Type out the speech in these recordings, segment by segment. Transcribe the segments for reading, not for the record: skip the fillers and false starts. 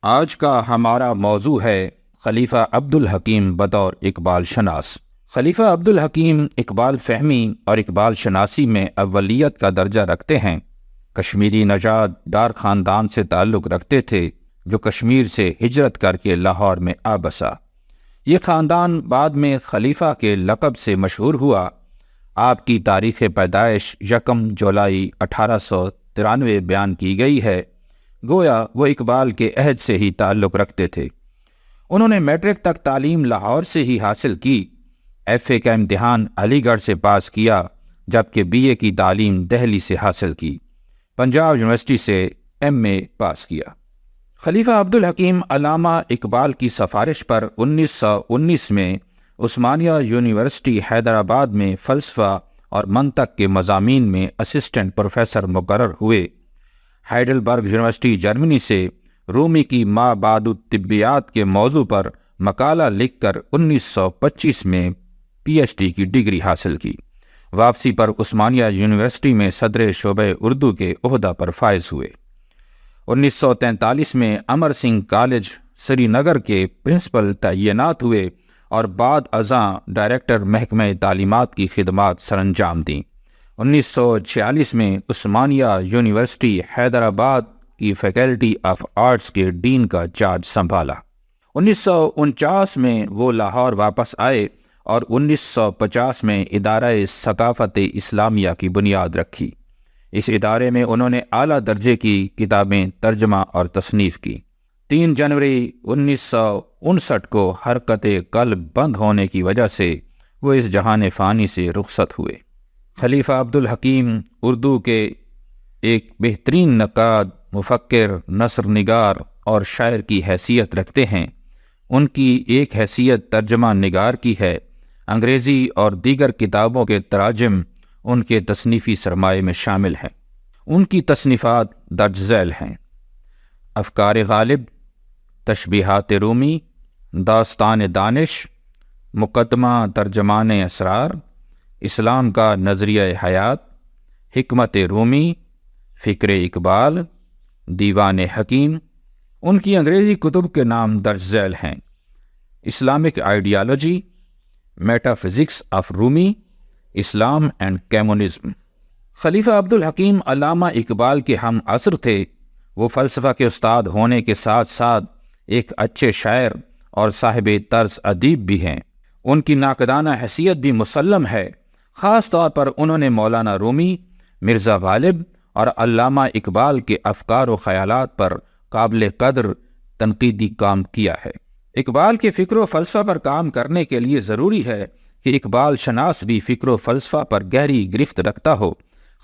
آج کا ہمارا موضوع ہے خلیفہ عبدالحکیم بطور اقبال شناس۔ خلیفہ عبدالحکیم اقبال فہمی اور اقبال شناسی میں اولیت کا درجہ رکھتے ہیں۔ کشمیری نژاد ڈار خاندان سے تعلق رکھتے تھے جو کشمیر سے ہجرت کر کے لاہور میں آ بسا۔ یہ خاندان بعد میں خلیفہ کے لقب سے مشہور ہوا۔ آپ کی تاریخ پیدائش 1 جولائی 1893 بیان کی گئی ہے۔ گویا وہ اقبال کے عہد سے ہی تعلق رکھتے تھے۔ انہوں نے میٹرک تک تعلیم لاہور سے ہی حاصل کی۔ ایف اے کا امتحان علی گڑھ سے پاس کیا، جبکہ بی اے کی تعلیم دہلی سے حاصل کی۔ پنجاب یونیورسٹی سے ایم اے پاس کیا۔ خلیفہ عبدالحکیم علامہ اقبال کی سفارش پر 1919 میں عثمانیہ یونیورسٹی حیدرآباد میں فلسفہ اور منطق کے مضامین میں اسسٹنٹ پروفیسر مقرر ہوئے۔ ہائیڈلبرگ یونیورسٹی جرمنی سے رومی کی ما بعد الطبیات کے موضوع پر مقالہ لکھ کر 1925 میں پی ایچ ڈی کی ڈگری حاصل کی۔ واپسی پر عثمانیہ یونیورسٹی میں صدر شعبہ اردو کے عہدہ پر فائز ہوئے۔ 1943 میں امر سنگھ کالج سری نگر کے پرنسپل تعینات ہوئے اور بعد ازاں ڈائریکٹر محکمہ تعلیمات کی خدمات سر انجام دیں۔ 1946 میں عثمانیہ یونیورسٹی حیدرآباد کی فیکلٹی آف آرٹس کے ڈین کا چارج سنبھالا۔ 1949 میں وہ لاہور واپس آئے اور 1950 میں ادارہ ثقافت اسلامیہ کی بنیاد رکھی۔ اس ادارے میں انہوں نے اعلیٰ درجے کی کتابیں ترجمہ اور تصنیف کی۔ 3 جنوری 1959 کو حرکت قلب بند ہونے کی وجہ سے وہ اس جہان فانی سے رخصت ہوئے۔ خلیفہ عبدالحکیم اردو کے ایک بہترین نقاد، مفکر، نثر نگار اور شاعر کی حیثیت رکھتے ہیں۔ ان کی ایک حیثیت ترجمہ نگار کی ہے۔ انگریزی اور دیگر کتابوں کے تراجم ان کے تصنیفی سرمایے میں شامل ہیں۔ ان کی تصنیفات درج ذیل ہیں: افکار غالب، تشبیہات رومی، داستان دانش، مقدمہ ترجمان اسرار، اسلام کا نظریہ حیات، حکمت رومی، فکر اقبال، دیوان حکیم۔ ان کی انگریزی کتب کے نام درج ذیل ہیں: Islamic ideology, meta physics of Rumi, Islam and communism. خلیفہ عبدالحکیم علامہ اقبال کے ہم عصر تھے۔ وہ فلسفہ کے استاد ہونے کے ساتھ ساتھ ایک اچھے شاعر اور صاحب طرز ادیب بھی ہیں۔ ان کی ناقدانہ حیثیت بھی مسلم ہے۔ خاص طور پر انہوں نے مولانا رومی، مرزا غالب اور علامہ اقبال کے افکار و خیالات پر قابل قدر تنقیدی کام کیا ہے۔ اقبال کے فکر و فلسفہ پر کام کرنے کے لیے ضروری ہے کہ اقبال شناس بھی فکر و فلسفہ پر گہری گرفت رکھتا ہو۔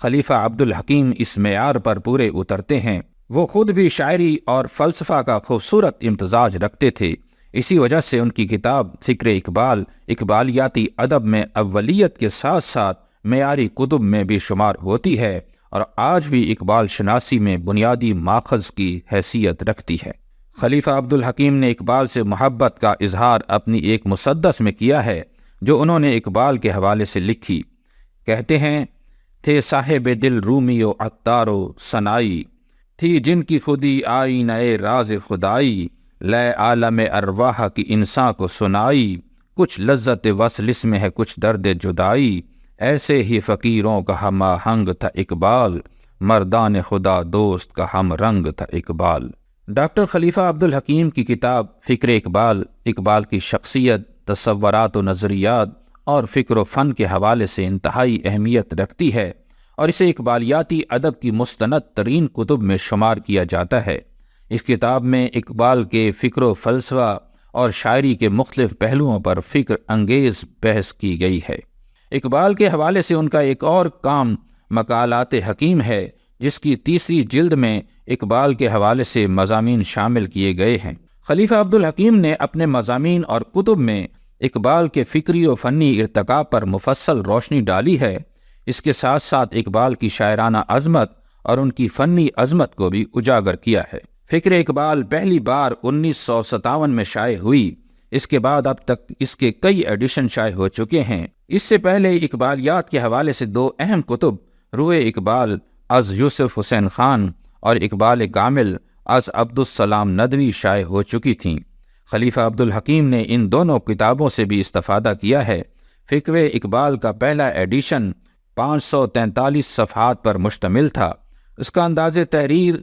خلیفہ عبدالحکیم اس معیار پر پورے اترتے ہیں۔ وہ خود بھی شاعری اور فلسفہ کا خوبصورت امتزاج رکھتے تھے۔ اسی وجہ سے ان کی کتاب فکر اقبال اقبالیاتی ادب میں اولیت کے ساتھ ساتھ معیاری کتب میں بھی شمار ہوتی ہے اور آج بھی اقبال شناسی میں بنیادی ماخذ کی حیثیت رکھتی ہے۔ خلیفہ عبدالحکیم نے اقبال سے محبت کا اظہار اپنی ایک مسدس میں کیا ہے جو انہوں نے اقبال کے حوالے سے لکھی۔ کہتے ہیں، تھے صاحب دل رومی و عطار و سنائی، تھی جن کی خودی آئی نئے راز خدائی، لے عالم ارواح کی انسان کو سنائی، کچھ لذت وصل اس میں ہے کچھ درد جدائی، ایسے ہی فقیروں کا ہم آہنگ تھا اقبال، مردان خدا دوست کا ہم رنگ تھا اقبال۔ ڈاکٹر خلیفہ عبدالحکیم کی کتاب فکر اقبال، اقبال کی شخصیت، تصورات و نظریات اور فکر و فن کے حوالے سے انتہائی اہمیت رکھتی ہے اور اسے اقبالیاتی ادب کی مستند ترین کتب میں شمار کیا جاتا ہے۔ اس کتاب میں اقبال کے فکر و فلسفہ اور شاعری کے مختلف پہلوؤں پر فکر انگیز بحث کی گئی ہے۔ اقبال کے حوالے سے ان کا ایک اور کام مقالات حکیم ہے، جس کی 3 جلد میں اقبال کے حوالے سے مضامین شامل کیے گئے ہیں۔ خلیفہ عبدالحکیم نے اپنے مضامین اور کتب میں اقبال کے فکری و فنی ارتقاء پر مفصل روشنی ڈالی ہے۔ اس کے ساتھ ساتھ اقبال کی شاعرانہ عظمت اور ان کی فنی عظمت کو بھی اجاگر کیا ہے۔ فکر اقبال پہلی بار 1957 میں شائع ہوئی۔ اس کے بعد اب تک اس کے کئی ایڈیشن شائع ہو چکے ہیں۔ اس سے پہلے اقبالیات کے حوالے سے 2 اہم کتب، روح اقبال از یوسف حسین خان اور اقبال کامل از عبدالسلام ندوی شائع ہو چکی تھیں۔ خلیفہ عبدالحکیم نے ان دونوں کتابوں سے بھی استفادہ کیا ہے۔ فکر اقبال کا پہلا ایڈیشن 543 صفحات پر مشتمل تھا۔ اس کا انداز تحریر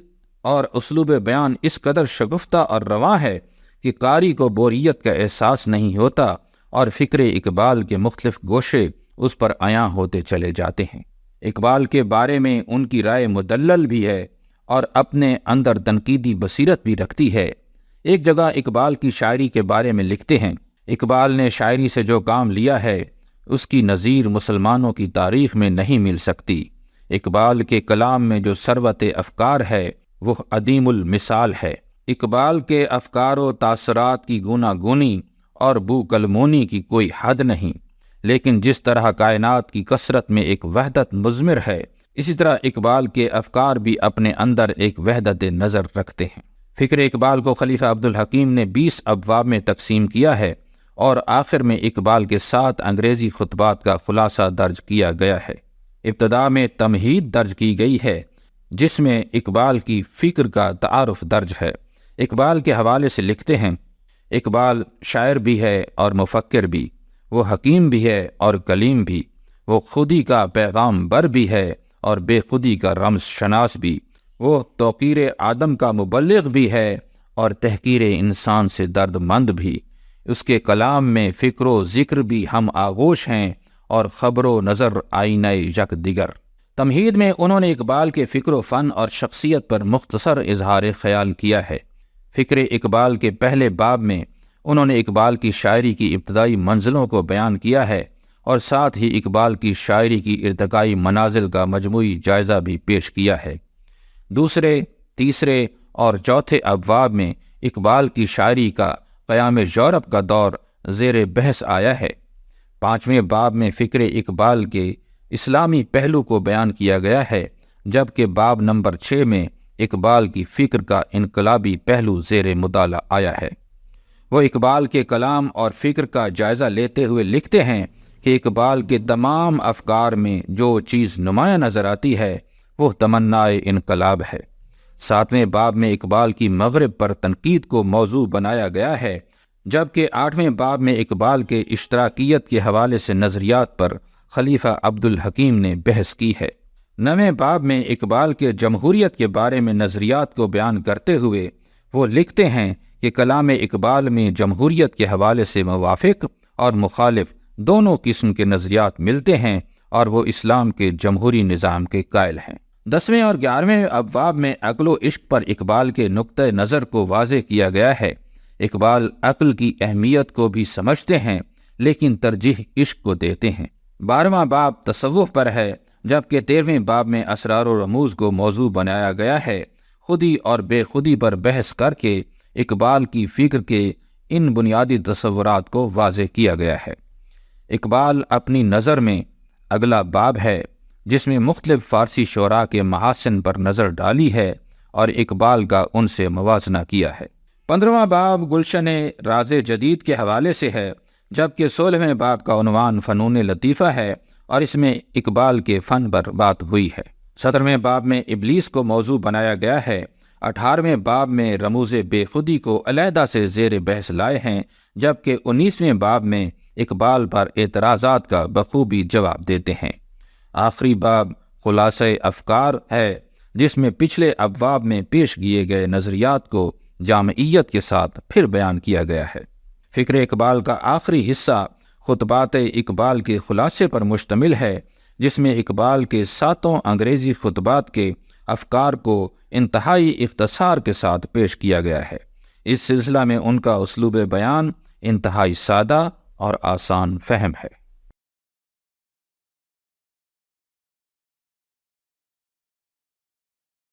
اور اسلوب بیان اس قدر شگفتہ اور رواں ہے کہ قاری کو بوریت کا احساس نہیں ہوتا اور فکر اقبال کے مختلف گوشے اس پر عیاں ہوتے چلے جاتے ہیں۔ اقبال کے بارے میں ان کی رائے مدلل بھی ہے اور اپنے اندر تنقیدی بصیرت بھی رکھتی ہے۔ ایک جگہ اقبال کی شاعری کے بارے میں لکھتے ہیں، اقبال نے شاعری سے جو کام لیا ہے اس کی نظیر مسلمانوں کی تاریخ میں نہیں مل سکتی۔ اقبال کے کلام میں جو ثروت افکار ہے وہ عدیم المثال ہے۔ اقبال کے افکار و تاثرات کی گوناگونی اور بو کلمونی کی کوئی حد نہیں، لیکن جس طرح کائنات کی کثرت میں ایک وحدت مضمر ہے، اسی طرح اقبال کے افکار بھی اپنے اندر ایک وحدت نظر رکھتے ہیں۔ فکر اقبال کو خلیفہ عبدالحکیم نے 20 ابواب میں تقسیم کیا ہے اور آخر میں اقبال کے 7 انگریزی خطبات کا خلاصہ درج کیا گیا ہے۔ ابتدا میں تمہید درج کی گئی ہے جس میں اقبال کی فکر کا تعارف درج ہے۔ اقبال کے حوالے سے لکھتے ہیں، اقبال شاعر بھی ہے اور مفکر بھی، وہ حکیم بھی ہے اور کلیم بھی، وہ خودی کا پیغام بر بھی ہے اور بے خودی کا رمز شناس بھی، وہ توقیر آدم کا مبلغ بھی ہے اور تحقیر انسان سے درد مند بھی، اس کے کلام میں فکر و ذکر بھی ہم آغوش ہیں اور خبر و نظر آئینہ یک دیگر۔ تمہید میں انہوں نے اقبال کے فکر و فن اور شخصیت پر مختصر اظہار خیال کیا ہے۔ فکر اقبال کے پہلے باب میں انہوں نے اقبال کی شاعری کی ابتدائی منزلوں کو بیان کیا ہے اور ساتھ ہی اقبال کی شاعری کی ارتقائی منازل کا مجموعی جائزہ بھی پیش کیا ہے۔ دوسرے، تیسرے اور چوتھے ابواب میں اقبال کی شاعری کا قیام یورپ کا دور زیر بحث آیا ہے۔ 5ویں باب میں فکر اقبال کے اسلامی پہلو کو بیان کیا گیا ہے، جبکہ باب نمبر 6 میں اقبال کی فکر کا انقلابی پہلو زیر مطالعہ آیا ہے۔ وہ اقبال کے کلام اور فکر کا جائزہ لیتے ہوئے لکھتے ہیں کہ اقبال کے تمام افکار میں جو چیز نمایاں نظر آتی ہے وہ تمنائے انقلاب ہے۔ 7ویں باب میں اقبال کی مغرب پر تنقید کو موضوع بنایا گیا ہے، جبکہ 8ویں باب میں اقبال کے اشتراکیت کے حوالے سے نظریات پر خلیفہ عبدالحکیم نے بحث کی ہے۔ 9ویں باب میں اقبال کے جمہوریت کے بارے میں نظریات کو بیان کرتے ہوئے وہ لکھتے ہیں کہ کلام اقبال میں جمہوریت کے حوالے سے موافق اور مخالف دونوں قسم کے نظریات ملتے ہیں اور وہ اسلام کے جمہوری نظام کے قائل ہیں۔ 10ویں اور 11ویں ابواب میں عقل و عشق پر اقبال کے نقطۂ نظر کو واضح کیا گیا ہے۔ اقبال عقل کی اہمیت کو بھی سمجھتے ہیں لیکن ترجیح عشق کو دیتے ہیں۔ 12واں باب تصوف پر ہے، جبکہ 13ویں باب میں اسرار و رموز کو موضوع بنایا گیا ہے۔ خودی اور بے خودی پر بحث کر کے اقبال کی فکر کے ان بنیادی تصورات کو واضح کیا گیا ہے۔ اقبال اپنی نظر میں اگلا باب ہے جس میں مختلف فارسی شعراء کے محاسن پر نظر ڈالی ہے اور اقبال کا ان سے موازنہ کیا ہے۔ 15واں باب گلشن راز جدید کے حوالے سے ہے، جبکہ 16ویں باب کا عنوان فنون لطیفہ ہے اور اس میں اقبال کے فن پر بات ہوئی ہے۔ 17ویں باب میں ابلیس کو موضوع بنایا گیا ہے۔ 18ویں باب میں رموز بے خودی کو علیحدہ سے زیر بحث لائے ہیں، جبکہ 19ویں باب میں اقبال پر اعتراضات کا بخوبی جواب دیتے ہیں۔ آخری باب خلاصہ افکار ہے، جس میں پچھلے ابواب میں پیش کیے گئے نظریات کو جامعیت کے ساتھ پھر بیان کیا گیا ہے۔ فکر اقبال کا آخری حصہ خطبات اقبال کے خلاصے پر مشتمل ہے، جس میں اقبال کے 7 انگریزی خطبات کے افکار کو انتہائی اختصار کے ساتھ پیش کیا گیا ہے۔ اس سلسلہ میں ان کا اسلوب بیان انتہائی سادہ اور آسان فہم ہے۔